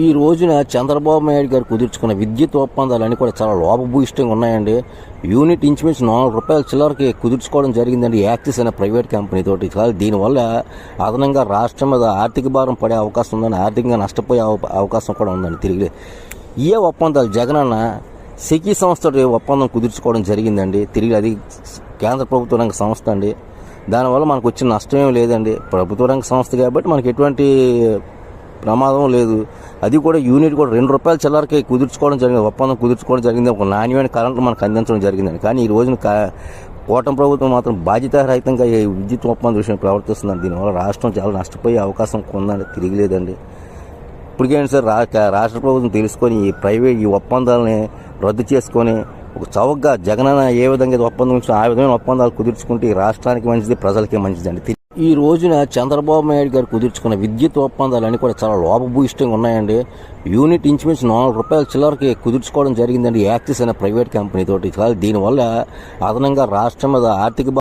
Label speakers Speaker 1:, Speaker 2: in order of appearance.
Speaker 1: ఈ రోజున చంద్రబాబు నాయుడు గారు కుదుర్చుకున్న విద్యుత్ ఒప్పందాలన్నీ కూడా చాలా లోపభూయిష్టంగా ఉన్నాయండి. యూనిట్ ఇంచుమించు ₹4 చిల్లరకి కుదుర్చుకోవడం జరిగిందండి యాక్సిస్ అనే ప్రైవేట్ కంపెనీ తోటి. దీనివల్ల అదనంగా రాష్ట్రం మీద ఆర్థిక భారం పడే అవకాశం ఉందని, ఆర్థికంగా నష్టపోయే అవకాశం కూడా ఉందండి. తిరిగి ఏ ఒప్పందాలు జగనన్న సెకీ సంస్థ ఒప్పందం కుదుర్చుకోవడం జరిగిందండి. తిరిగి అది కేంద్ర ప్రభుత్వ రంగ సంస్థ అండి. దానివల్ల మనకు వచ్చిన నష్టం ఏం లేదండి. ప్రభుత్వ రంగ సంస్థ కాబట్టి మనకి ఎటువంటి ప్రమాదం లేదు. అది కూడా యూనిట్ కూడా ₹2 చిల్లరకి కుదుర్చుకోవడం జరిగింది, ఒప్పందం కుదుర్చుకోవడం జరిగింది. ఒక నాణ్యమైన కరెంటు మనకు అందించడం జరిగిందండి. కానీ ఈ రోజున కూటమి ప్రభుత్వం మాత్రం బాధ్యతారహితంగా ఈ విద్యుత్ ఒప్పందం విషయం ప్రవర్తిస్తుందండి. దీనివల్ల రాష్ట్రం చాలా నష్టపోయే అవకాశం ఉందండి. తిరిగిలేదండి. ఇప్పటికేంటి సార్, రాష్ట్ర ప్రభుత్వం తెలుసుకొని ఈ ఒప్పందాలని రద్దు చేసుకొని ఒక చౌకగా జగనన్న ఏ విధంగా ఒప్పందం ఆ విధమైన ఒప్పందాలు కుదుర్చుకుంటే ఈ రాష్ట్రానికి మంచిది, ప్రజలకి మంచిదండి. ఈ రోజున చంద్రబాబు నాయుడు గారు కుదుర్చుకున్న విద్యుత్ ఒప్పందాలన్నీ కూడా చాలా లోపభూయిష్టంగా ఉన్నాయండి. యూనిట్ ఇంచుమించు ₹4 చిల్లరకి కుదుర్చుకోవడం జరిగిందండి యాక్సిస్ అనే ప్రైవేట్ కంపెనీ తోటి. దీనివల్ల అదనంగా రాష్ట్రం మీద ఆర్థిక